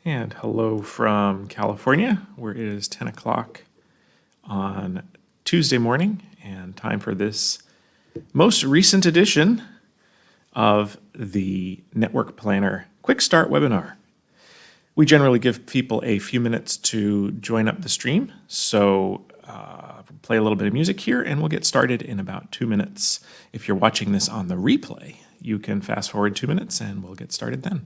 And hello from California, where it is 10 o'clock on Tuesday morning, and time for this most recent edition of the Network Planner Quick Start webinar. We generally give people a few minutes to join up the stream, so play a little bit of music here, and we'll get started in about 2 minutes. If you're watching this on the replay, you can fast forward 2 minutes, and we'll get started then.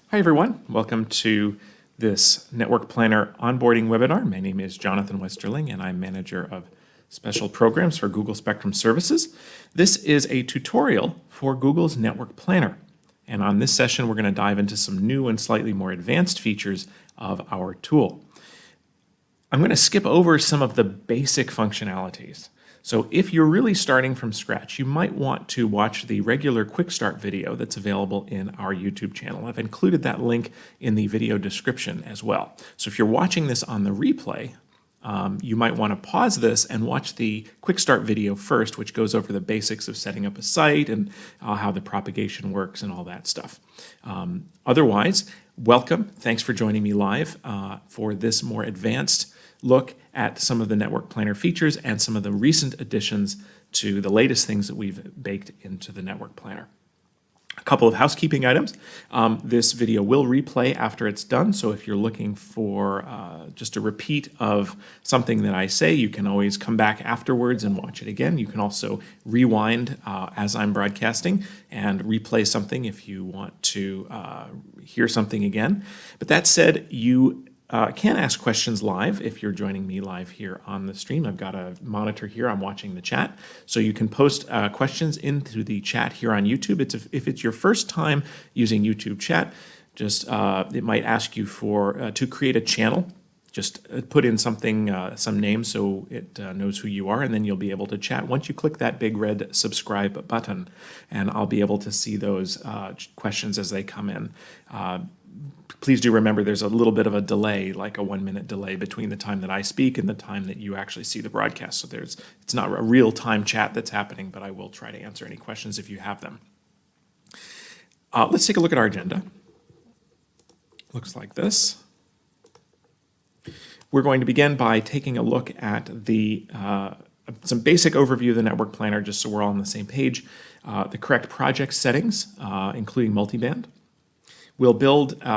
Hi everyone, welcome to this Network Planner onboarding webinar. My name is Jonathan Westerling and I'm manager of special programs for Google Spectrum Services. This is a tutorial for Google's Network Planner. And on this session, we're going to dive into some new and slightly more advanced features of our tool. I'm going to skip over some of the basic functionalities. So if you're really starting from scratch, you might want to watch the regular Quick Start video that's available in our YouTube channel. I've included that link in the video description as well. So if you're watching this on the replay, you might want to pause this and watch the Quick Start video first, which goes over the basics of setting up a site and how the propagation works and all that stuff. Otherwise, welcome. Thanks for joining me live for this more advanced look at some of the Network Planner features and some of the recent additions to the latest things that we've baked into the Network Planner. A couple of housekeeping items. This video will replay after it's done, so if you're looking for just a repeat of something that I say, you can always come back afterwards and watch it again. You can also rewind as I'm broadcasting and replay something if you want to hear something again. But that said, you can ask questions live if you're joining me live here on the stream. I've got a monitor here. I'm watching the chat. So you can post questions into the chat here on YouTube. If it's your first time using YouTube chat, just it might ask you to create a channel. Just put in something, some name so it knows who you are, and then you'll be able to chat once you click that big red subscribe button, and I'll be able to see those questions as they come in. Please do remember there's a little bit of a delay, like a 1-minute delay between the time that I speak and the time that you actually see the broadcast. So it's not a real-time chat that's happening, but I will try to answer any questions if you have them. Let's take a look at our agenda. looks like this. We're going to begin by taking a look at the some basic overview of the network planner, just so we're all on the same page. The correct project settings, including multiband. We'll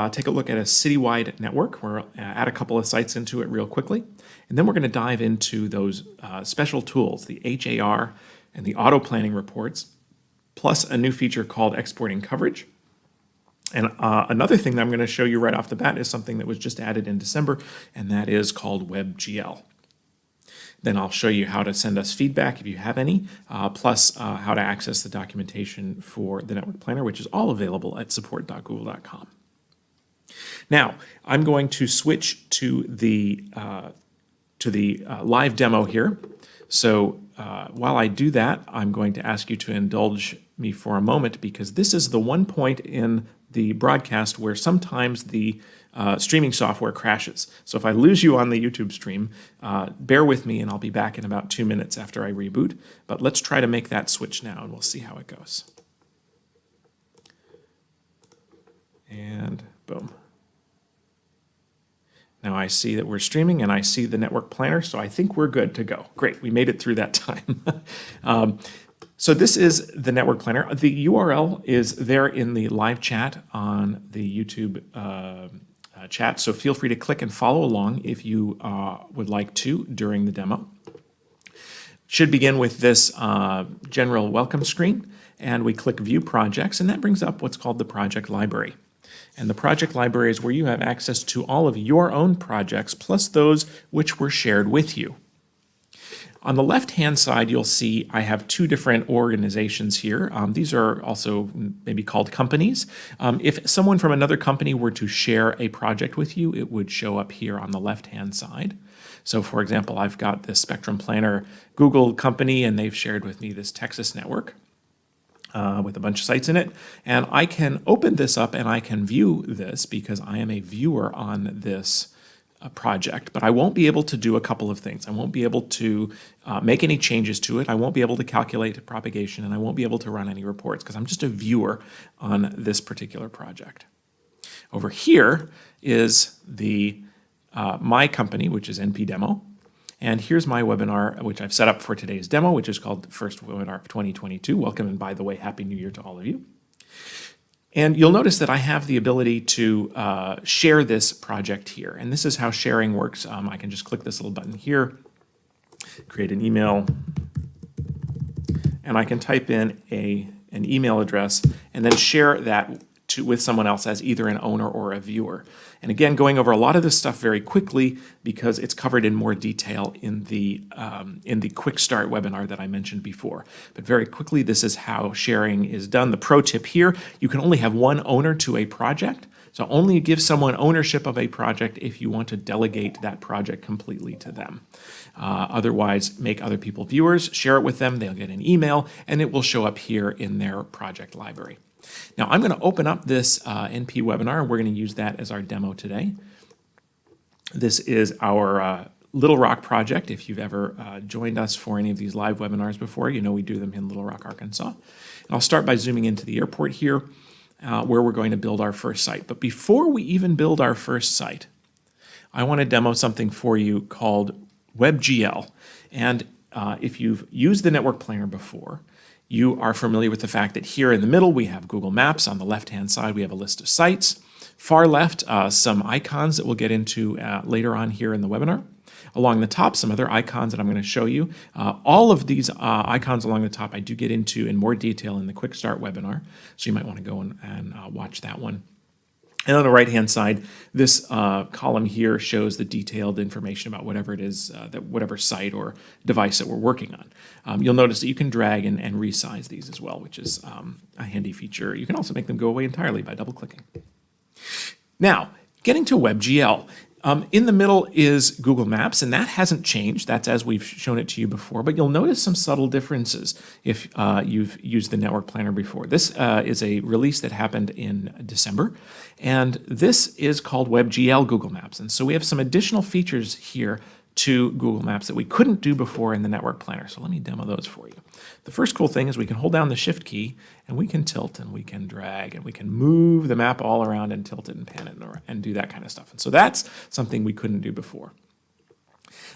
take a look at a citywide network. We'll add a couple of sites into it real quickly. And then we're going to dive into those special tools, the HAR and the auto planning reports, plus a new feature called exporting coverage. And another thing that I'm going to show you right off the bat is something that was just added in December, and that is called Webgl. Then I'll show you how to send us feedback if you have any, plus how to access the documentation for the network planner, which is all available at support.google.com. Now, I'm going to switch to the live demo here. So while I do that, I'm going to ask you to indulge me for a moment, because this is the one point in the broadcast where sometimes the streaming software crashes. So if I lose you on the YouTube stream, bear with me and I'll be back in about 2 minutes after I reboot. But let's try to make that switch now and we'll see how it goes. And boom. Now I see that we're streaming and I see the network planner, so I think we're good to go. Great, we made it through that time. So this is the network planner. The URL is there in the live chat on the YouTube chat, so feel free to click and follow along if you would like to during the demo. Should begin with this general welcome screen, and we click View Projects, and that brings up what's called the project library. And the project library is where you have access to all of your own projects, plus those which were shared with you. On the left-hand side, you'll see I have two different organizations here. These are also maybe called companies. If someone from another company were to share a project with you, it would show up here on the left-hand side. So for example, I've got this Spectrum Planner Google company, and they've shared with me this Texas network with a bunch of sites in it. And I can open this up and I can view this because I am a viewer on this project, but I won't be able to do a couple of things. I won't be able to make any changes to it. I won't be able to calculate propagation, and I won't be able to run any reports because I'm just a viewer on this particular project. Over here is the my company, which is NP Demo, and here's my webinar, which I've set up for today's demo, which is called the First Webinar of 2022. Welcome, and by the way, Happy New Year to all of you. And you'll notice that I have the ability to share this project here. And this is how sharing works. I can just click this little button here, create an email, and I can type in an email address and then share that with someone else as either an owner or a viewer. And again, going over a lot of this stuff very quickly because it's covered in more detail in the Quick Start webinar that I mentioned before. But very quickly, this is how sharing is done. The pro tip here, you can only have one owner to a project. So only give someone ownership of a project if you want to delegate that project completely to them. Otherwise, make other people viewers, share it with them, they'll get an email, and it will show up here in their project library. Now I'm going to open up this NP webinar, and we're going to use that as our demo today. This is our Little Rock project. If you've ever joined us for any of these live webinars before, you know we do them in Little Rock, Arkansas. And I'll start by zooming into the airport here, where we're going to build our first site. But before we even build our first site, I want to demo something for you called Webgl. And if you've used the network planner before, you are familiar with the fact that here in the middle we have Google Maps. On the left-hand side we have a list of sites. Far left, some icons that we'll get into later on here in the webinar. Along the top, some other icons that I'm going to show you. All of these icons along the top I do get into in more detail in the Quick Start webinar, so you might want to go and watch that one. And on the right-hand side, this column here shows the detailed information about whatever it is, whatever site or device that we're working on. You'll notice that you can drag and resize these as well, which is a handy feature. You can also make them go away entirely by double-clicking. Now, getting to Webgl. In the middle is Google Maps, and that hasn't changed. That's as we've shown it to you before, but you'll notice some subtle differences if you've used the network planner before. This is a release that happened in December, and this is called Webgl Google Maps. And so we have some additional features here to Google Maps that we couldn't do before in the Network Planner. So let me demo those for you. The first cool thing is we can hold down the Shift key and we can tilt and we can drag and we can move the map all around and tilt it and pan it and do that kind of stuff. And so that's something we couldn't do before.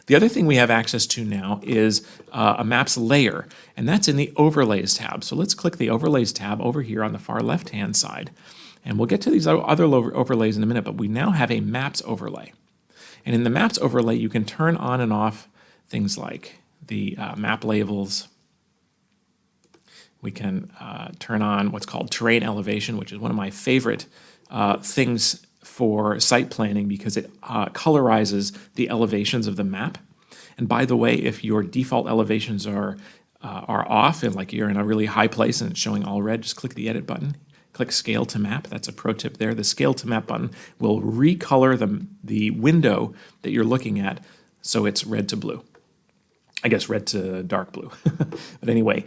The other thing we have access to now is a Maps layer, and that's in the Overlays tab. So let's click the Overlays tab over here on the far left-hand side. And we'll get to these other overlays in a minute, but we now have a Maps overlay. And in the Maps overlay, you can turn on and off things like the map labels. We can turn on what's called terrain elevation, which is one of my favorite things for site planning because it colorizes the elevations of the map. And by the way, if your default elevations are off, and like you're in a really high place and it's showing all red, just click the Edit button. Click Scale to Map. That's a pro tip there. The Scale to Map button will recolor the window that you're looking at so it's red to blue. I guess red to dark blue. But anyway,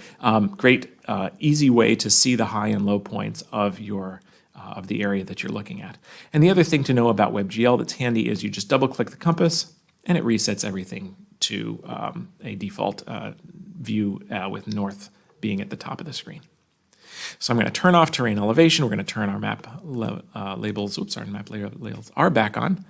great easy way to see the high and low points of your of the area that you're looking at. And the other thing to know about WebGL that's handy is you just double click the compass and it resets everything to a default view with north being at the top of the screen. So I'm going to turn off terrain elevation. We're going to turn our map labels. Oops, our map labels are back on,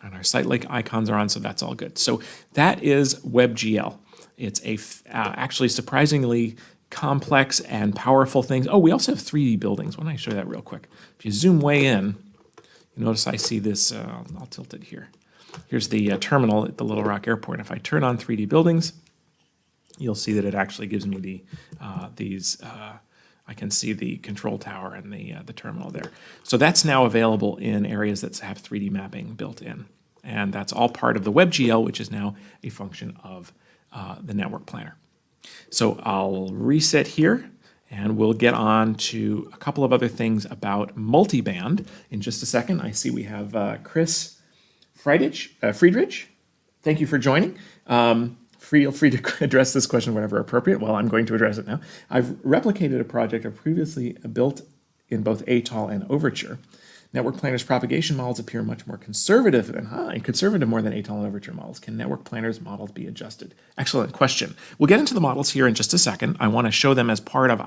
and our site link icons are on. So that's all good. So that is WebGL. It's a actually surprisingly complex and powerful thing. Oh, we also have 3D buildings. Why don't I show you that real quick? If you zoom way in, you notice I see this. I'll tilt it here. Here's the terminal at the Little Rock Airport. If I turn on 3D buildings, you'll see that it actually gives me the I can see the control tower and the terminal there. So that's now available in areas that have 3D mapping built in. And that's all part of the WebGL, which is now a function of the Network Planner. So I'll reset here, and we'll get on to a couple of other things about multiband in just a second. I see we have Chris Friedrich. Thank you for joining. Feel free to address this question whenever appropriate. Well, I'm going to address it now. I've replicated a project I've previously built in both Atoll and Overture. Network Planner's propagation models appear much more conservative more than Atoll and Overture models. Can Network Planner's models be adjusted? Excellent question. We'll get into the models here in just a second. I want to show them as part of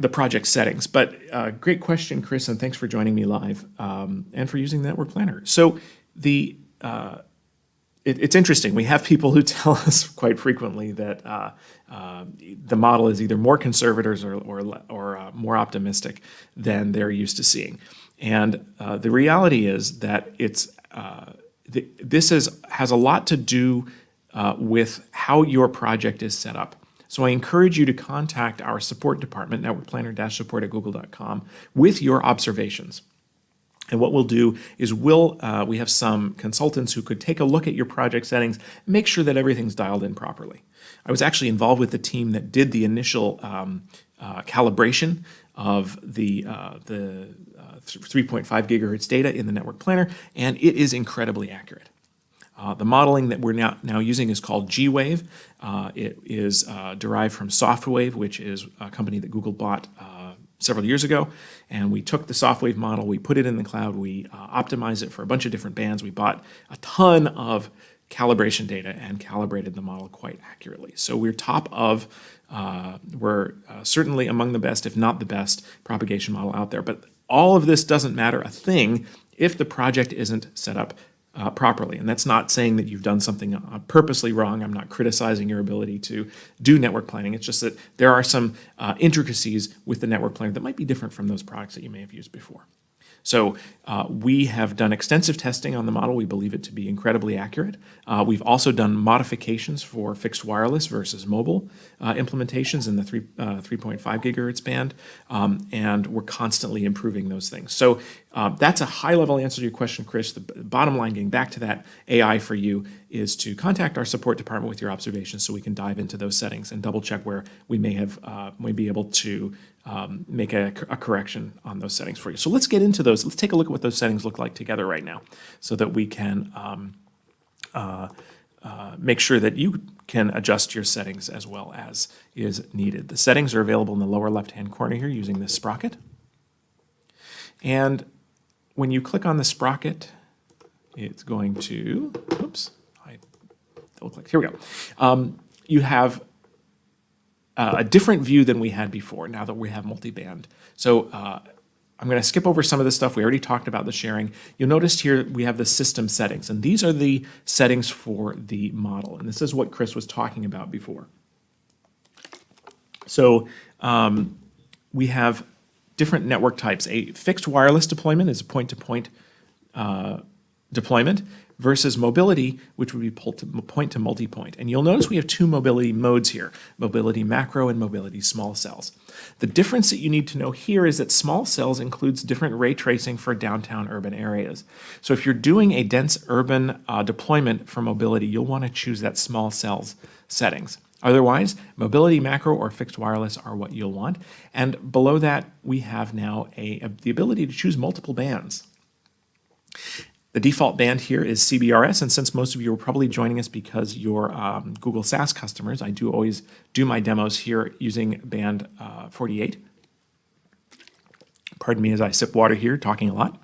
the project settings. But great question, Chris, and thanks for joining me live and for using the Network Planner. So it's interesting. We have people who tell us quite frequently that the model is either more conservative or more optimistic than they're used to seeing. And the reality is that this has a lot to do with how your project is set up. So I encourage you to contact our support department, networkplanner-support@google.com, with your observations. And what we'll do is we have some consultants who could take a look at your project settings, make sure that everything's dialed in properly. I was actually involved with the team that did the initial calibration of the 3.5 gigahertz data in the Network Planner, and it is incredibly accurate. The modeling that we're now using is called G-Wave. It is derived from SoftWave, which is a company that Google bought several years ago. And we took the SoftWave model, we put it in the cloud, we optimized it for a bunch of different bands. We bought a ton of calibration data and calibrated the model quite accurately. So we're we're certainly among the best, if not the best, propagation model out there. But all of this doesn't matter a thing if the project isn't set up properly. And that's not saying that you've done something purposely wrong. I'm not criticizing your ability to do network planning. It's just that there are some intricacies with the network planner that might be different from those products that you may have used before. So we have done extensive testing on the model. We believe it to be incredibly accurate. We've also done modifications for fixed wireless versus mobile implementations in the 3.5 gigahertz band, and we're constantly improving those things. So that's a high-level answer to your question, Chris. The bottom line, getting back to that AI for you, is to contact our support department with your observations so we can dive into those settings and double-check where we may be able to make a correction on those settings for you. So let's get into those. Let's take a look at what those settings look like together right now so that we can make sure that you can adjust your settings as well as is needed. The settings are available in the lower left-hand corner here using this sprocket. And when you click on the sprocket, it's going to, oops, I double-clicked, here we go. You have a different view than we had before now that we have multiband. So I'm going to skip over some of this stuff. We already talked about the sharing. You'll notice here we have the system settings, and these are the settings for the model. And this is what Chris was talking about before. So we have different network types. A fixed wireless deployment is a point-to-point deployment versus mobility, which would be point to multi-point. And you'll notice we have two mobility modes here, mobility macro and mobility small cells. The difference that you need to know here is that small cells includes different ray tracing for downtown urban areas. So if you're doing a dense urban deployment for mobility, you'll want to choose that small cells settings. Otherwise, mobility macro or fixed wireless are what you'll want. And below that, we have now the ability to choose multiple bands. The default band here is CBRS, and since most of you are probably joining us because you're Google SaaS customers, I do always do my demos here using band 48. Pardon me as I sip water here, talking a lot.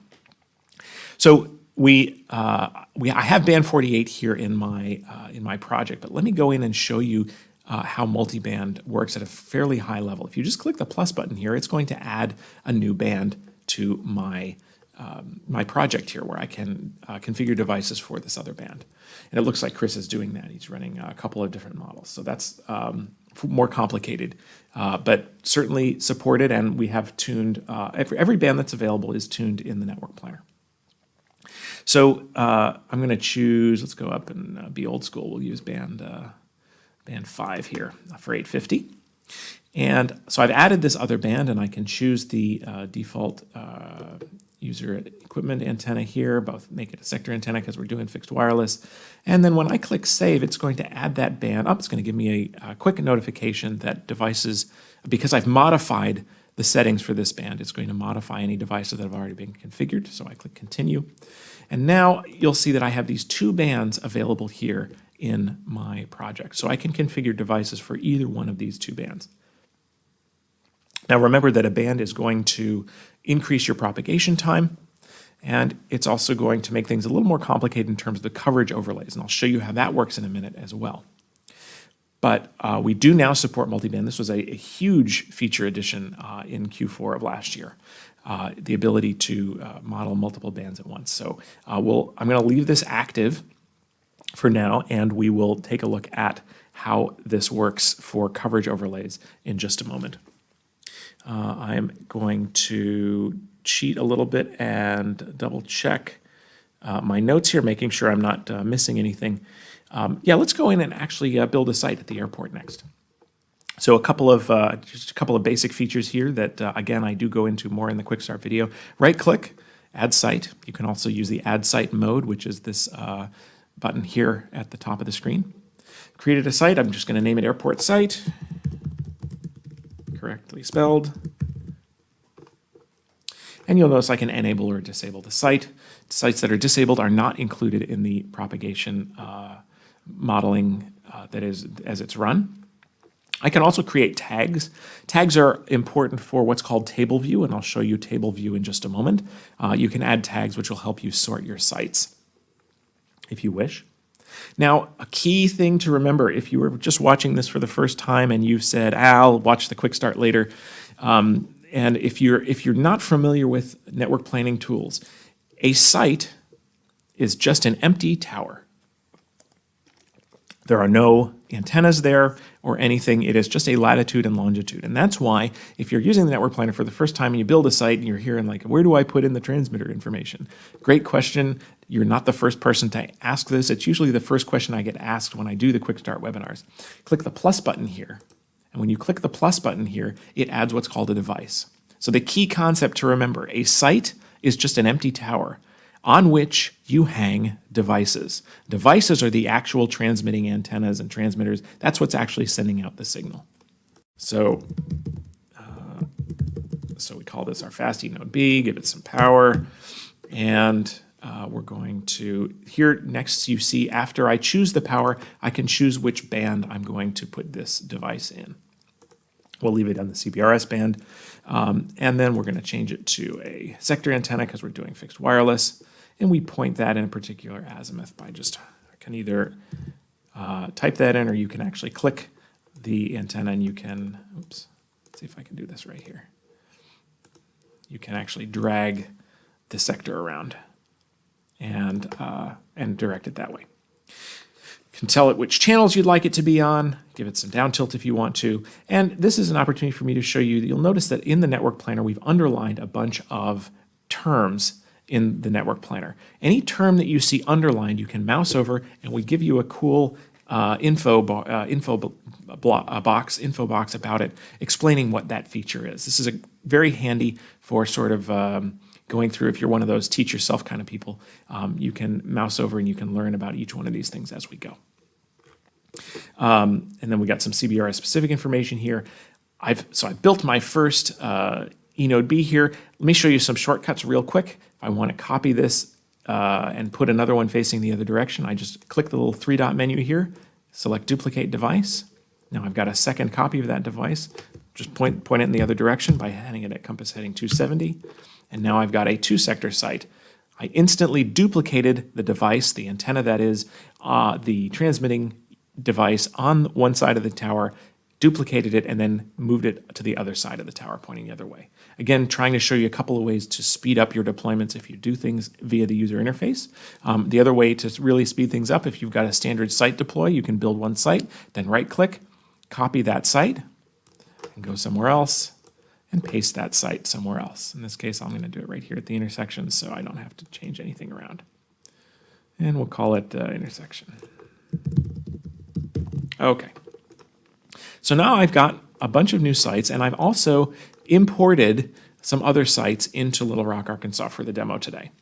So I have band 48 here in my project, but let me go in and show you how multiband works at a fairly high level. If you just click the plus button here, it's going to add a new band to my project here where I can configure devices for this other band. And it looks like Chris is doing that. He's running a couple of different models. So that's more complicated, but certainly supported, and we have tuned, every band that's available is tuned in the network planner. So I'm going to choose, let's go up and be old school. We'll use band 5 here for 850. And so I've added this other band, and I can choose the default user equipment antenna here, both make it a sector antenna because we're doing fixed wireless. And then when I click save, it's going to add that band up. It's going to give me a quick notification that devices, because I've modified the settings for this band, it's going to modify any devices that have already been configured. So I click continue. And now you'll see that I have these two bands available here in my project. So I can configure devices for either one of these two bands. Now remember that a band is going to increase your propagation time, and it's also going to make things a little more complicated in terms of the coverage overlays, and I'll show you how that works in a minute as well. But we do now support multiband. This was a huge feature addition in Q4 of last year, the ability to model multiple bands at once. So I'm going to leave this active for now, and we will take a look at how this works for coverage overlays in just a moment. I'm going to cheat a little bit and double check my notes here, making sure I'm not missing anything. Yeah, let's go in and actually build a site at the airport next. So just a couple of basic features here that, again, I do go into more in the quick start video. Right-click, add site. You can also use the add site mode, which is this button here at the top of the screen. Created a site. I'm just going to name it airport site. Correctly spelled. And you'll notice I can enable or disable the site. Sites that are disabled are not included in the propagation modeling that is as it's run. I can also create tags. Tags are important for what's called table view, and I'll show you table view in just a moment. You can add tags which will help you sort your sites if you wish. Now, a key thing to remember, if you were just watching this for the first time and you said, I'll watch the quick start later, and if you're not familiar with network planning tools, a site is just an empty tower. There are no antennas there or anything. It is just a latitude and longitude. And that's why if you're using the network planner for the first time and you build a site and you're here and like, where do I put in the transmitter information? Great question. You're not the first person to ask this. It's usually the first question I get asked when I do the quick start webinars. Click the plus button here. And when you click the plus button here, it adds what's called a device. So the key concept to remember, a site is just an empty tower on which you hang devices. Devices are the actual transmitting antennas and transmitters. That's what's actually sending out the signal. So we call this our fast node B, give it some power, and we're going to, here next you see after I choose the power, I can choose which band I'm going to put this device in. We'll leave it on the CBRS band. And then we're going to change it to a sector antenna because we're doing fixed wireless. And we point that in a particular azimuth by just, I can either type that in, or you can actually click the antenna and you can, oops, let's see if I can do this right here. You can actually drag the sector around and direct it that way. You can tell it which channels you'd like it to be on, give it some down tilt if you want to. And this is an opportunity for me to show you, you'll notice that in the network planner, we've underlined a bunch of terms in the network planner. Any term that you see underlined, you can mouse over and we give you a cool info box about it, explaining what that feature is. This is very handy for sort of going through, if you're one of those teach yourself kind of people, you can mouse over and you can learn about each one of these things as we go. And then we got some CBRS specific information here. I've built my first eNode B here. Let me show you some shortcuts real quick. If I want to copy this and put another one facing the other direction, I just click the little three-dot menu here, select duplicate device. Now I've got a second copy of that device. Just point it in the other direction by heading it at compass heading 270. And now I've got a 2-sector site. I instantly duplicated the device, the antenna that is, the transmitting device on one side of the tower, duplicated it, and then moved it to the other side of the tower, pointing the other way. Again, trying to show you a couple of ways to speed up your deployments if you do things via the user interface. The other way to really speed things up, if you've got a standard site deploy, you can build one site, then right-click, copy that site, and go somewhere else, and paste that site somewhere else. In this case, I'm going to do it right here at the intersection so I don't have to change anything around. And we'll call it intersection. Okay. So now I've got a bunch of new sites, and I've also imported some other sites into Little Rock, Arkansas for the demo today.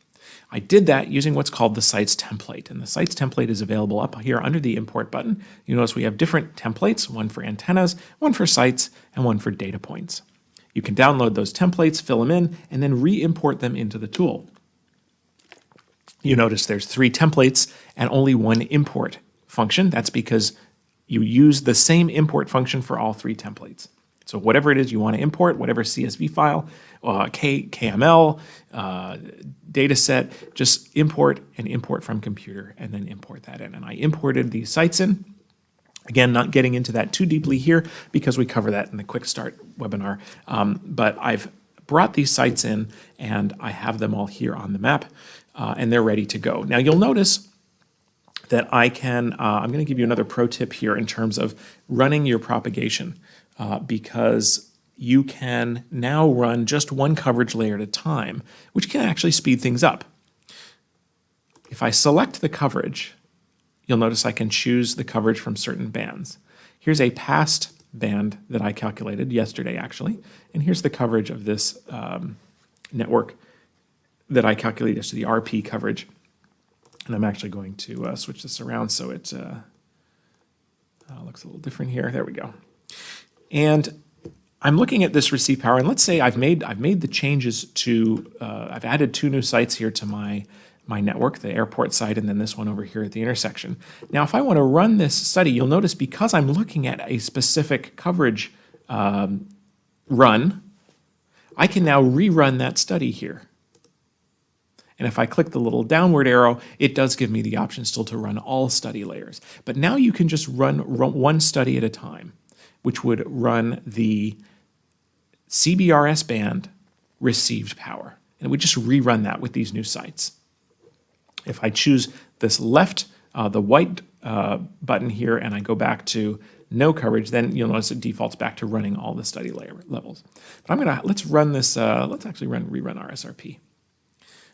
I did that using what's called the sites template, and the sites template is available up here under the import button. You notice we have different templates, one for antennas, one for sites, and one for data points. You can download those templates, fill them in, and then re-import them into the tool. You notice there's 3 templates and only 1 import function. That's because you use the same import function for all 3 templates. So whatever it is you want to import, whatever CSV file, KML, data set, just import and import from computer and then import that in. And I imported these sites in. Again, not getting into that too deeply here because we cover that in the Quick Start webinar. But I've brought these sites in and I have them all here on the map and they're ready to go. Now you'll notice that I can, I'm going to give you another pro tip here in terms of running your propagation because you can now run just one coverage layer at a time, which can actually speed things up. If I select the coverage, you'll notice I can choose the coverage from certain bands. Here's a past band that I calculated yesterday, actually, and here's the coverage of this network that I calculated as to the RP coverage. And I'm actually going to switch this around so it looks a little different here. There we go. And I'm looking at this receive power, and let's say I've made the changes to, I've added 2 new sites here to my network, the airport site and then this one over here at the intersection. Now, if I want to run this study, you'll notice because I'm looking at a specific coverage run, I can now rerun that study here. And if I click the little downward arrow, it does give me the option still to run all study layers. But now you can just run one study at a time, which would run the CBRS band received power. And it would just rerun that with these new sites. If I choose this left, the white button here, and I go back to no coverage, then you'll notice it defaults back to running all the study layer levels. But let's run this, let's actually rerun RSRP.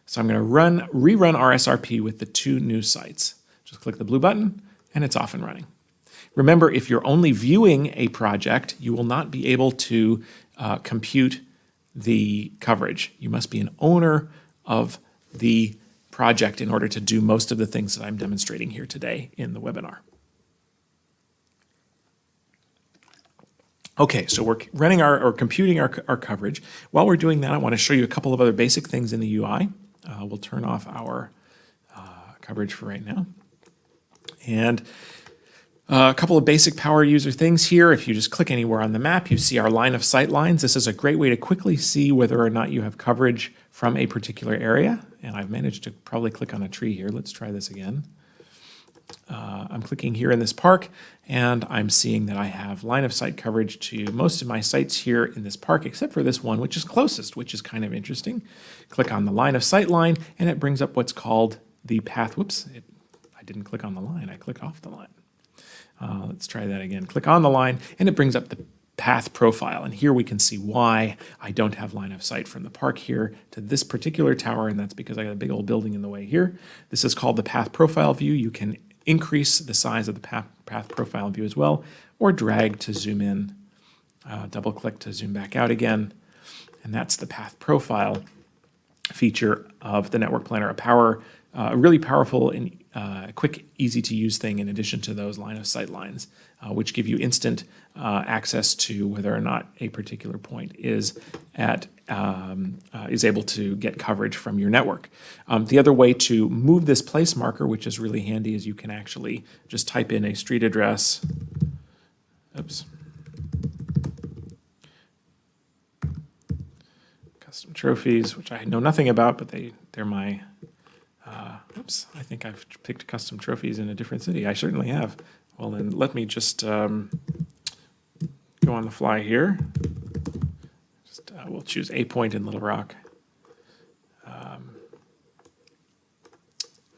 So I'm going to rerun RSRP with the 2 new sites. Just click the blue button, and it's off and running. Remember, if you're only viewing a project, you will not be able to compute the coverage. You must be an owner of the project in order to do most of the things that I'm demonstrating here today in the webinar. Okay, so we're running or computing our coverage. While we're doing that, I want to show you a couple of other basic things in the UI. We'll turn off our coverage for right now. And A couple of basic power user things here. If you just click anywhere on the map, you see our line of sight lines. This is a great way to quickly see whether or not you have coverage from a particular area. And I've managed to probably click on a tree here. Let's try this again. I'm clicking here in this park, and I'm seeing that I have line of sight coverage to most of my sites here in this park, except for this one, which is closest, which is kind of interesting. Click on the line of sight line, and it brings up what's called the path. Whoops, I didn't click on the line. I clicked off the line. Let's try that again. Click on the line, and it brings up the path profile. And here we can see why I don't have line of sight from the park here to this particular tower, and that's because I got a big old building in the way here. This is called the path profile view. You can increase the size of the path profile view as well, or drag to zoom in, double click to zoom back out again. And that's the path profile feature of the Network Planner, a really powerful and quick, easy to use thing in addition to those line of sight lines, which give you instant access to whether or not a particular point is able to get coverage from your network. The other way to move this place marker, which is really handy, is you can actually just type in a street address. Oops. Custom trophies, which I know nothing about, but they're my. Oops, I think I've picked custom trophies in a different city. I certainly have. Well, then let me just go on the fly here. We'll choose a point in Little Rock.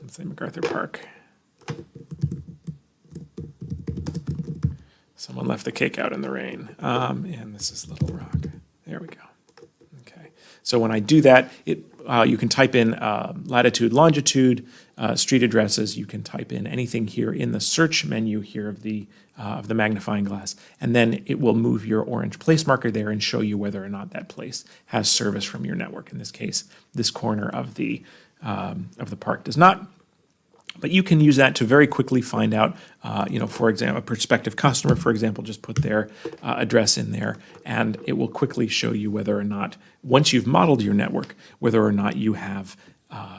Let's say MacArthur Park. Someone left the cake out in the rain. And this is Little Rock. There we go. Okay. So when I do that, you can type in latitude, longitude, street addresses. You can type in anything here in the search menu here of the magnifying glass, and then it will move your orange place marker there and show you whether or not that place has service from your network. In this case, this corner of the park does not. But you can use that to very quickly find out, for example, a prospective customer, for example, just put their address in there, and it will quickly show you whether or not, once you've modeled your network, whether or not you have,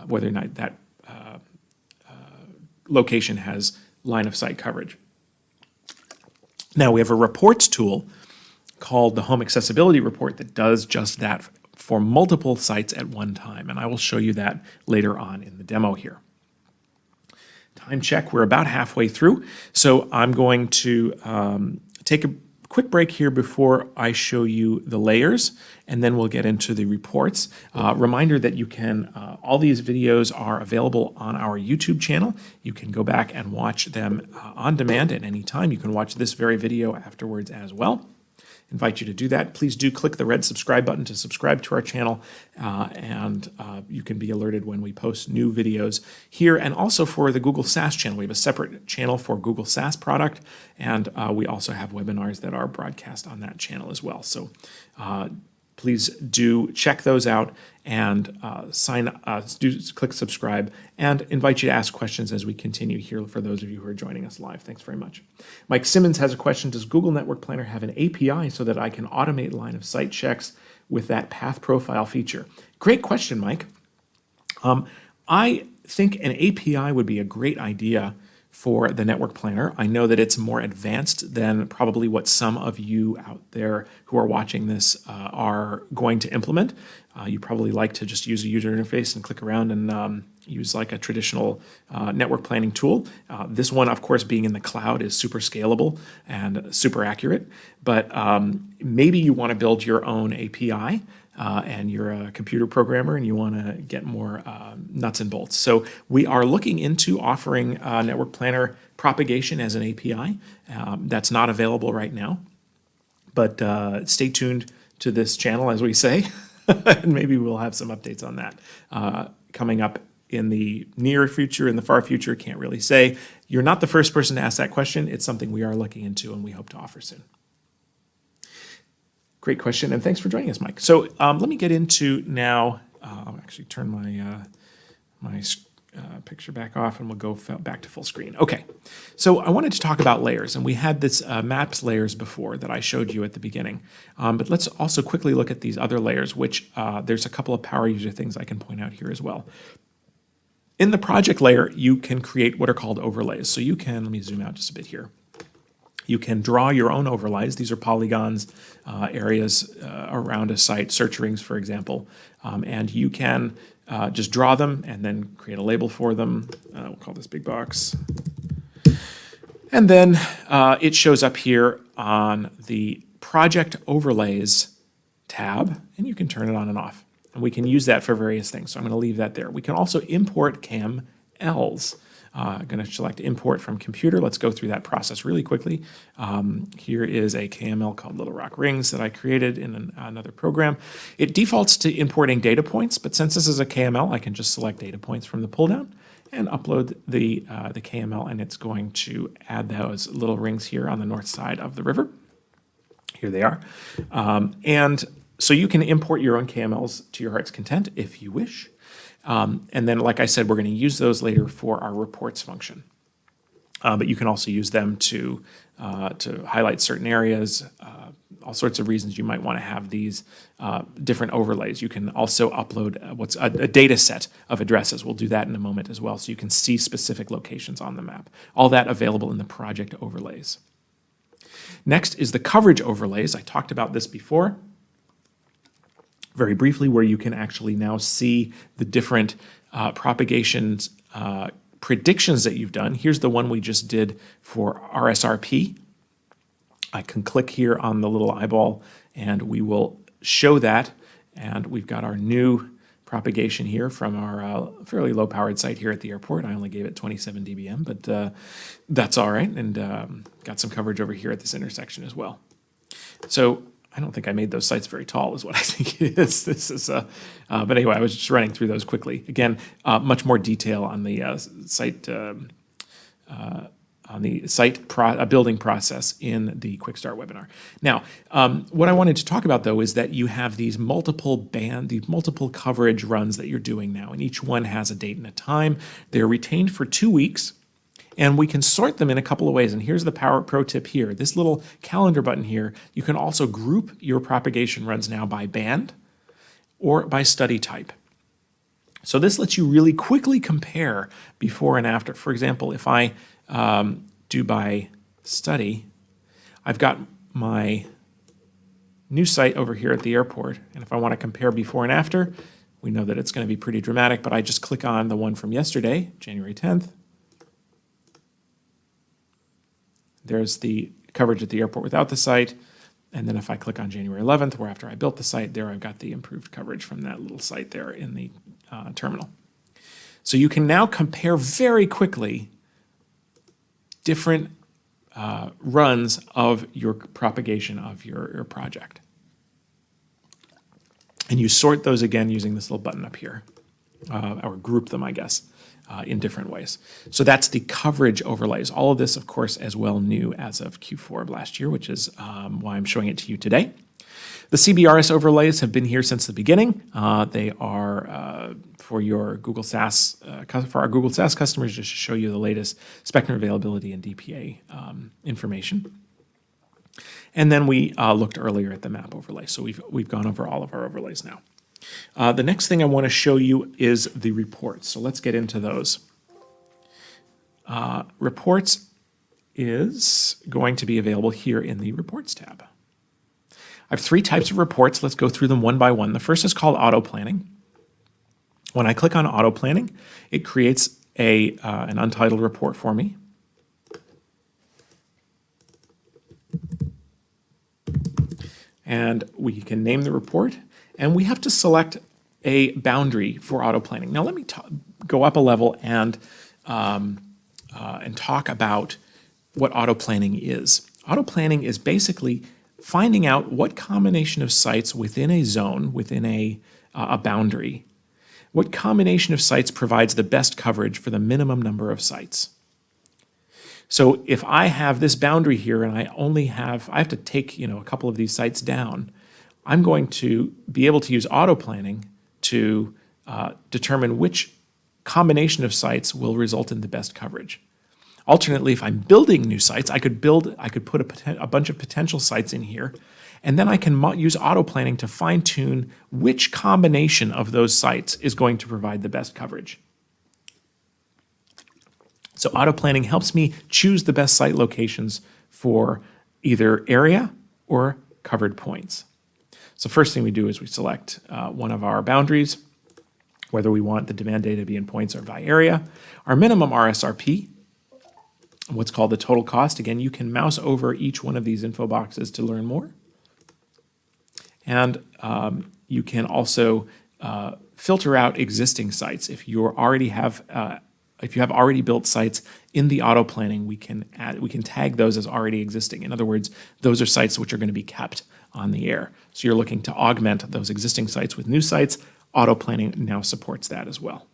whether or not that location has line of sight coverage. Now we have a reports tool called the Home Accessibility Report that does just that for multiple sites at one time, and I will show you that later on in the demo here. Time check, we're about halfway through, so I'm going to take a quick break here before I show you the layers, and then we'll get into the reports. Reminder that you can, all these videos are available on our YouTube channel. You can go back and watch them on demand at any time. You can watch this very video afterwards as well. Invite you to do that. Please do click the red subscribe button to subscribe to our channel, and you can be alerted when we post new videos here. And also for the Google SaaS channel, we have a separate channel for Google SaaS product, and we also have webinars that are broadcast on that channel as well. So please do check those out and click subscribe, and invite you to ask questions as we continue here for those of you who are joining us live. Thanks very much. Mike Simmons has a question. Does Google Network Planner have an API so that I can automate line of sight checks with that path profile feature? Great question, Mike. I think an API would be a great idea for the Network Planner. I know that it's more advanced than probably what some of you out there who are watching this are going to implement. You probably like to just use a user interface and click around and use like a traditional network planning tool. This one, of course, being in the cloud is super scalable and super accurate, but maybe you want to build your own API and you're a computer programmer and you want to get more nuts and bolts. So we are looking into offering Network Planner propagation as an API. That's not available right now, but stay tuned to this channel, as we say, and maybe we'll have some updates on that coming up in the near future, in the far future, can't really say. You're not the first person to ask that question. It's something we are looking into and we hope to offer soon. Great question, and thanks for joining us, Mike. So let me get into now, I'll actually turn my picture back off and we'll go back to full screen. Okay, so I wanted to talk about layers, and we had this maps layers before that I showed you at the beginning. But let's also quickly look at these other layers, which there's a couple of power user things I can point out here as well. In the project layer, you can create what are called overlays. So you can, let me zoom out just a bit here. You can draw your own overlays. These are polygons, areas around a site, search rings, for example. And you can just draw them and then create a label for them. We'll call this big box. And then it shows up here on the Project Overlays tab, and you can turn it on and off. And we can use that for various things, so I'm going to leave that there. We can also import KMLs. I'm going to select Import from Computer. Let's go through that process really quickly. Here is a KML called Little Rock Rings that I created in another program. It defaults to importing data points, but since this is a KML, I can just select data points from the pull-down and upload the KML, and it's going to add those little rings here on the north side of the river. Here they are. And so you can import your own KMLs to your heart's content if you wish. And then, like I said, we're going to use those later for our reports function. But you can also use them to highlight certain areas, all sorts of reasons you might want to have these different overlays. You can also upload what's a data set of addresses. We'll do that in a moment as well, so you can see specific locations on the map. All that available in the project overlays. Next is the coverage overlays. I talked about this before very briefly, where you can actually now see the different propagations predictions that you've done. Here's the one we just did for RSRP. I can click here on the little eyeball and we will show that. And we've got our new propagation here from our fairly low-powered site here at the airport. I only gave it 27 dBm, but that's all right. And got some coverage over here at this intersection as well. So I don't think I made those sites very tall is what I think it is. This is, but anyway, I was just running through those quickly. Again, much more detail on the site building process in the Quick Start webinar. Now, what I wanted to talk about though is that you have these multiple coverage runs that you're doing now, and each one has a date and a time. They're retained for 2 weeks. And we can sort them in a couple of ways. And here's the pro tip here. This little calendar button here, you can also group your propagation runs now by band or by study type. So this lets you really quickly compare before and after. For example, if I do by study, I've got my new site over here at the airport. And if I want to compare before and after, we know that it's going to be pretty dramatic, but I just click on the one from yesterday, January 10th. There's the coverage at the airport without the site. And then if I click on January 11th, where after I built the site, there I've got the improved coverage from that little site there in the terminal. So you can now compare very quickly different runs of your propagation of your project. And you sort those again using this little button up here, or group them, I guess. In different ways. So that's the coverage overlays. All of this, of course, as well new as of Q4 of last year, which is why I'm showing it to you today. The CBRS overlays have been here since the beginning. They are for your Google SaaS, for our Google SaaS customers, just to show you the latest spectrum availability and DPA information. And then we looked earlier at the map overlay. So we've gone over all of our overlays now. The next thing I want to show you is the reports. So let's get into those. Reports is going to be available here in the Reports tab. I have 3 types of reports. Let's go through them one by one. The first is called Auto Planning. When I click on Auto Planning, it creates an untitled report for me. And we can name the report. And we have to select a boundary for auto planning. Now let me go up a level and talk about what auto planning is. Auto planning is basically finding out what combination of sites within a zone, within a boundary, what combination of sites provides the best coverage for the minimum number of sites. So if I have this boundary here and I have to take a couple of these sites down, I'm going to be able to use auto planning to determine which combination of sites will result in the best coverage. Alternately, if I'm building new sites, I could put a bunch of potential sites in here, and then I can use auto planning to fine-tune which combination of those sites is going to provide the best coverage. So auto planning helps me choose the best site locations for either area or covered points. So first thing we do is we select one of our boundaries, whether we want the demand data to be in points or by area, our minimum RSRP, what's called the total cost. Again, you can mouse over each one of these info boxes to learn more. And you can also filter out existing sites. If you have already built sites in the auto planning, we can tag those as already existing. In other words, those are sites which are going to be kept on the air. So you're looking to augment those existing sites with new sites. Auto planning now supports that as well.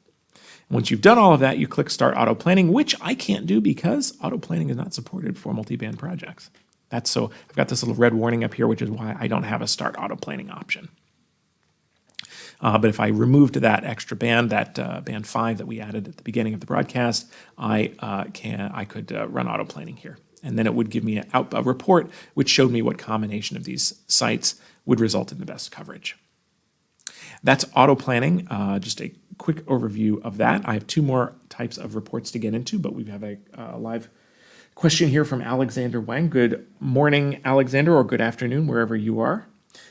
Once you've done all of that, you click Start Auto Planning, which I can't do because auto planning is not supported for multiband projects. So I've got this little red warning up here, which is why I don't have a Start Auto Planning option. But if I removed that extra band, that band 5 that we added at the beginning of the broadcast, I could run auto planning here. And then it would give me a report which showed me what combination of these sites would result in the best coverage. That's auto planning, just a quick overview of that. I have 2 more types of reports to get into, but we have a live question here from Alexander Wang. Good morning, Alexander, or good afternoon, wherever you are.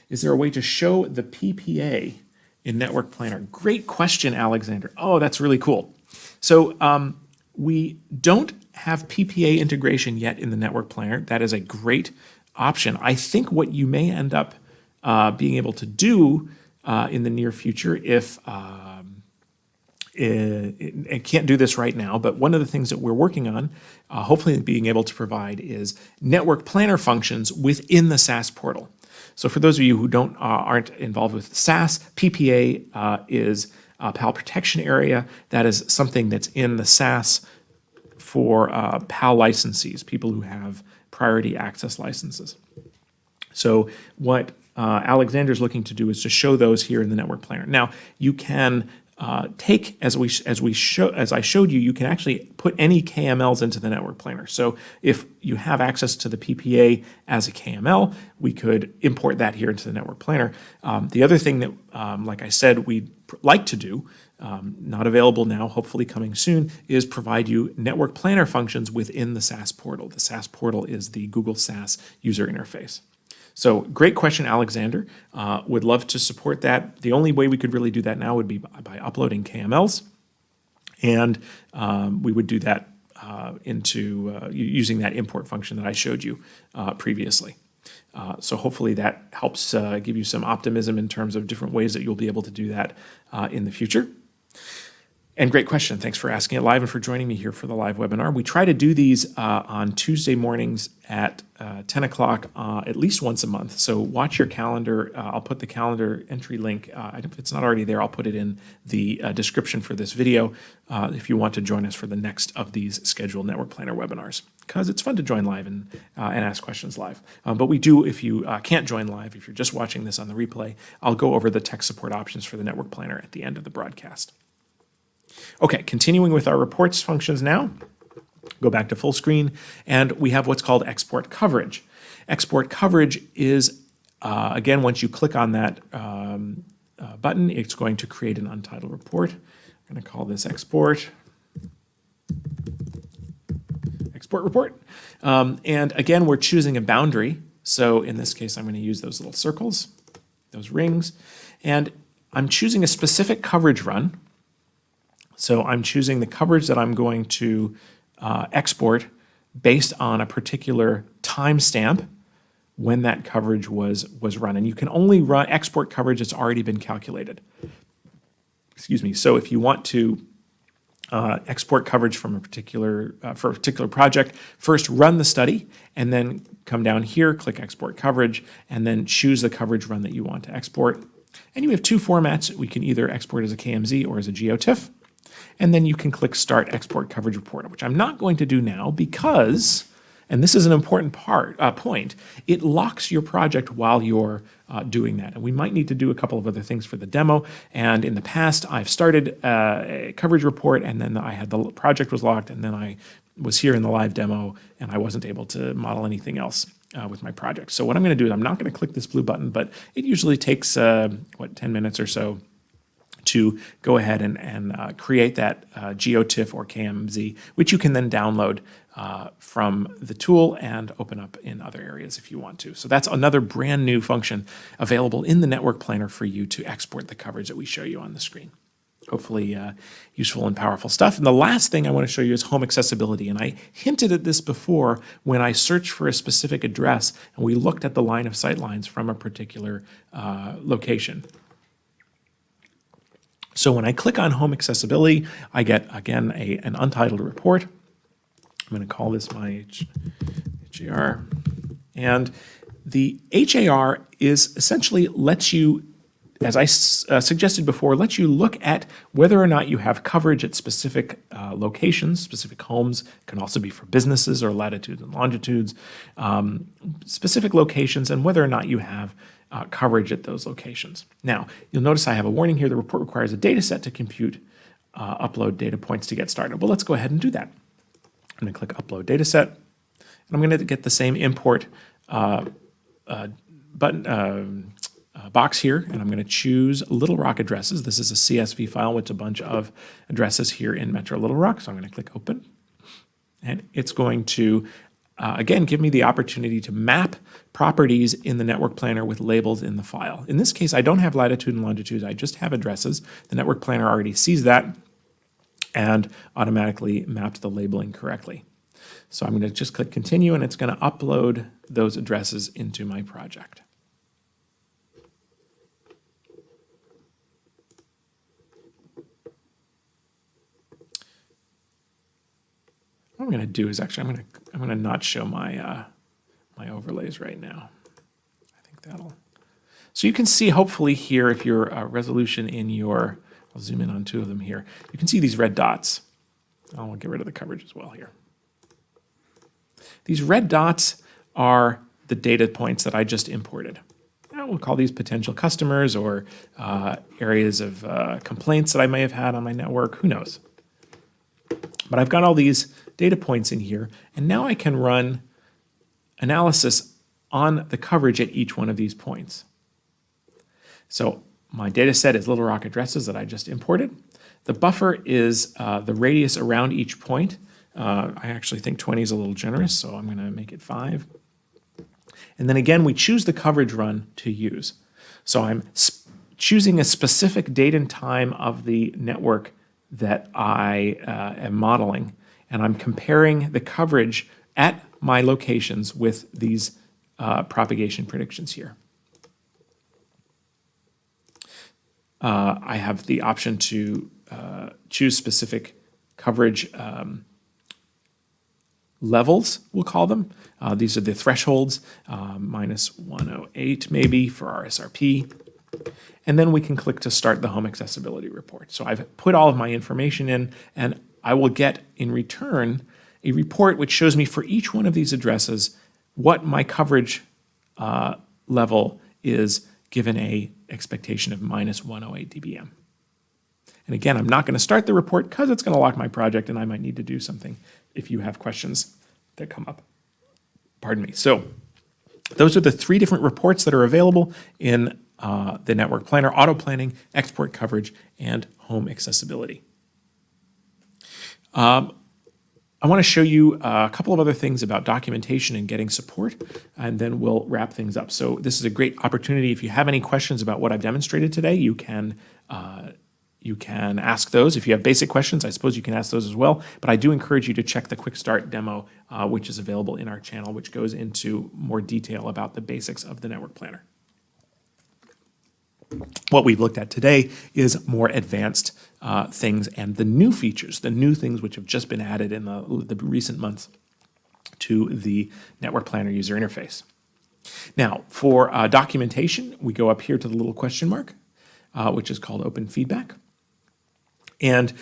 Is there a way to show the PPA in Network Planner? Great question, Alexander. Oh, that's really cool. So we don't have PPA integration yet in the Network Planner. That is a great option. I think what you may end up being able to do in the near future, if it can't do this right now, but one of the things that we're working on, hopefully being able to provide, is Network Planner functions within the SAS portal. So for those of you who aren't involved with SAS, PPA is a PAL protection area. That is something that's in the SAS for PAL licensees, people who have priority access licenses. So what Alexander's looking to do is to show those here in the Network Planner. Now you can take, as I showed you, you can actually put any KMLs into the Network Planner. So if you have access to the PPA as a KML, we could import that here into the Network Planner. The other thing that, like I said, we'd like to do, not available now, hopefully coming soon, is provide you Network Planner functions within the SAS portal. The SAS portal is the Google SAS user interface. So great question, Alexander. Would love to support that. The only way we could really do that now would be by uploading KMLs. And we would do that using that import function that I showed you previously. So hopefully that helps give you some optimism in terms of different ways that you'll be able to do that in the future. And great question. Thanks for asking it live and for joining me here for the live webinar. We try to do these on Tuesday mornings at 10 o'clock at least once a month. So watch your calendar. I'll put the calendar entry link. If it's not already there, I'll put it in the description for this video if you want to join us for the next of these scheduled Network Planner webinars, because it's fun to join live and ask questions live. But we do, if you can't join live, if you're just watching this on the replay, I'll go over the tech support options for the Network Planner at the end of the broadcast. Okay, continuing with our reports functions now, go back to full screen, and we have what's called export coverage. Export coverage is, again, once you click on that button, it's going to create an untitled report. I'm going to call this export report. And again, we're choosing a boundary. So in this case, I'm going to use those little circles, those rings, and I'm choosing a specific coverage run. So I'm choosing the coverage that I'm going to export based on a particular timestamp when that coverage was run. And you can only export coverage that's already been calculated. Excuse me. So if you want to export coverage from for a particular project, first run the study, and then come down here, click Export Coverage, and then choose the coverage run that you want to export. And you have 2 formats. We can either export as a KMZ or as a GeoTIFF. And then you can click Start Export Coverage Report, which I'm not going to do now because, and this is an important point, it locks your project while you're doing that. And we might need to do a couple of other things for the demo. And in the past, I've started a coverage report, and then the project was locked, and then I was here in the live demo, and I wasn't able to model anything else with my project. So what I'm going to do is I'm not going to click this blue button, but it usually takes, 10 minutes or so to go ahead and create that GeoTIFF or KMZ, which you can then download from the tool and open up in other areas if you want to. So that's another brand new function available in the Network Planner for you to export the coverage that we show you on the screen. Hopefully useful and powerful stuff. And the last thing I want to show you is home accessibility. And I hinted at this before when I searched for a specific address and we looked at the line of sight lines from a particular location. So when I click on home accessibility, I get, again, an untitled report. I'm going to call this my HAR. And the HAR is essentially lets you, as I suggested before, lets you look at whether or not you have coverage at specific locations, specific homes. It can also be for businesses or latitudes and longitudes, specific locations, and whether or not you have coverage at those locations. Now, you'll notice I have a warning here. The report requires a data set to compute upload data points to get started. Well, let's go ahead and do that. I'm going to click Upload Data Set, and I'm going to get the same import box here, and I'm going to choose Little Rock addresses. This is a CSV file with a bunch of addresses here in Metro Little Rock, so I'm going to click Open. And it's going to, again, give me the opportunity to map properties in the Network Planner with labels in the file. In this case, I don't have latitude and longitude, I just have addresses. The Network Planner already sees that and automatically mapped the labeling correctly. So I'm going to just click Continue, and it's going to upload those addresses into my project. What I'm going to do is actually I'm going to not show my my overlays right now. I think that'll. So you can see hopefully here if your resolution in your, I'll zoom in on two of them here. You can see these red dots. I'll get rid of the coverage as well here. These red dots are the data points that I just imported. Now we'll call these potential customers or areas of complaints that I may have had on my network. Who knows? But I've got all these data points in here, and now I can run analysis on the coverage at each one of these points. So my data set is Little Rock addresses that I just imported. The buffer is the radius around each point. I actually think 20 is a little generous, so I'm going to make it 5. And then again, we choose the coverage run to use. So I'm choosing a specific date and time of the network that I am modeling, and I'm comparing the coverage at my locations with these propagation predictions here. I have the option to choose specific coverage levels, we'll call them. These are the thresholds, minus 108 maybe for RSRP. And then we can click to start the home accessibility report. So I've put all of my information in, and I will get in return a report which shows me for each one of these addresses what my coverage level is given a expectation of minus 108 dBm. And again, I'm not going to start the report because it's going to lock my project and I might need to do something if you have questions that come up. Pardon me. So those are the 3 different reports that are available in the Network Planner: auto planning, export coverage, and home accessibility. I want to show you a couple of other things about documentation and getting support, and then we'll wrap things up. So this is a great opportunity. If you have any questions about what I've demonstrated today, you can ask those. If you have basic questions, I suppose you can ask those as well. But I do encourage you to check the Quick Start demo, which is available in our channel, which goes into more detail about the basics of the Network Planner. What we've looked at today is more advanced things and the new features, the new things which have just been added in the recent months to the Network Planner user interface. Now, for documentation, we go up here to the little question mark, which is called Open Feedback. And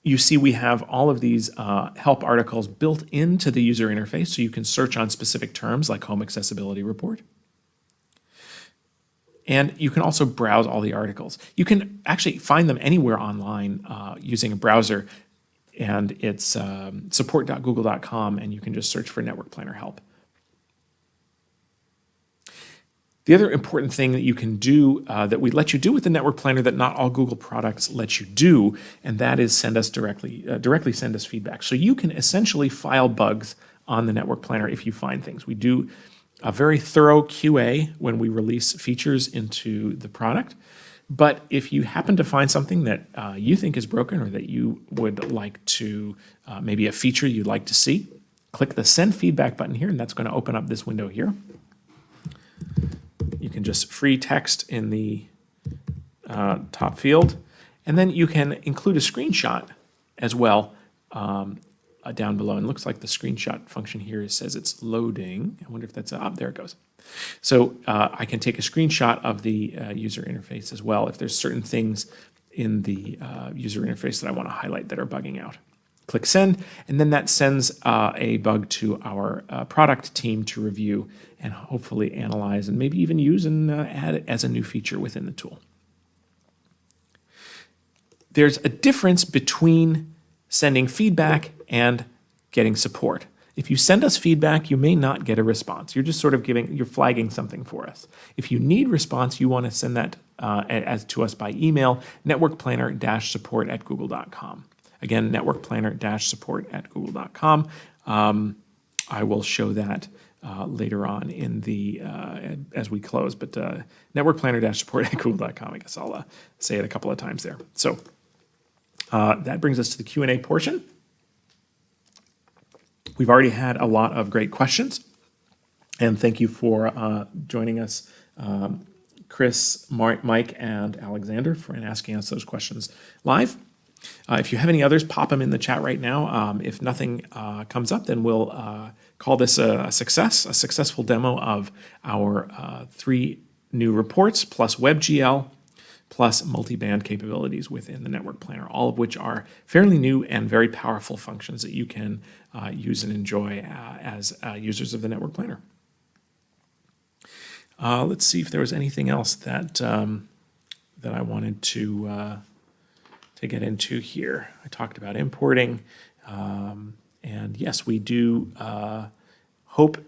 you see we have all of these help articles built into the user interface, so you can search on specific terms like Home Accessibility Report. And you can also browse all the articles. You can actually find them anywhere online using a browser, and it's support.google.com, and you can just search for Network Planner help. The other important thing that you can do, that we let you do with the Network Planner that not all Google products let you do, and that is send us directly send us feedback. So you can essentially file bugs on the Network Planner if you find things. We do a very thorough QA when we release features into the product. But if you happen to find something that you think is broken or that you would like to, maybe a feature you'd like to see, click the Send Feedback button here, and that's going to open up this window here. You can just free text in the top field, and then you can include a screenshot as well down below. And it looks like the screenshot function here says it's loading. I wonder if that's up. There it goes. So I can take a screenshot of the user interface as well if there's certain things in the user interface that I want to highlight that are bugging out. Click Send, and then that sends a bug to our product team to review and hopefully analyze and maybe even use and add it as a new feature within the tool. There's a difference between sending feedback and getting support. If you send us feedback, you may not get a response. You're just sort of you're flagging something for us. If you need response, you want to send that to us by email, networkplanner-support@google.com. Again, networkplanner-support@google.com. I will show that later on in the as we close, but networkplanner-support@google.com. I guess I'll say it a couple of times there. So that brings us to the Q&A portion. We've already had a lot of great questions, and thank you for joining us, Chris, Mike, and Alexander, for asking us those questions live. If you have any others, pop them in the chat right now. If nothing comes up, then we'll call this a successful demo of our 3 new reports, plus WebGL, plus multiband capabilities within the Network Planner, all of which are fairly new and very powerful functions that you can use and enjoy as users of the Network Planner. Let's see if there was anything else that that I wanted to get into here. I talked about importing, and yes, we do hope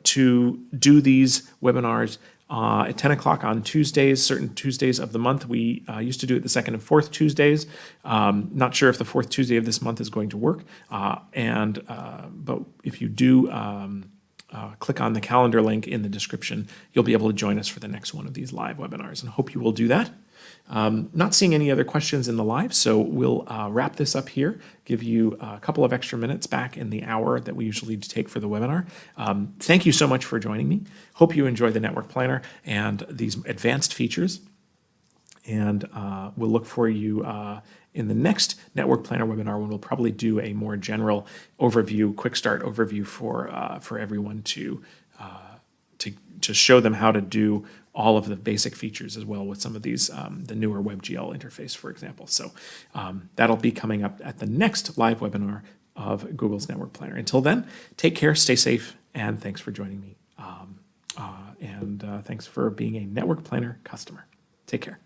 to do these webinars at 10 o'clock on Tuesdays, certain Tuesdays of the month. We used to do it the second and fourth Tuesdays. Not sure if the fourth Tuesday of this month is going to work. But if you do click on the calendar link in the description, you'll be able to join us for the next one of these live webinars, and hope you will do that. Not seeing any other questions in the live, so we'll wrap this up here, give you a couple of extra minutes back in the hour that we usually take for the webinar. Thank you so much for joining me. Hope you enjoy the Network Planner and these advanced features. And we'll look for you in the next Network Planner webinar, when we'll probably do a more general overview, quick start overview for everyone to show them how to do all of the basic features as well with some of these, the newer WebGL interface, for example. So that'll be coming up at the next live webinar of Google's Network Planner. Until then, take care, stay safe, and thanks for joining me. Thanks for being a Network Planner customer. Take care.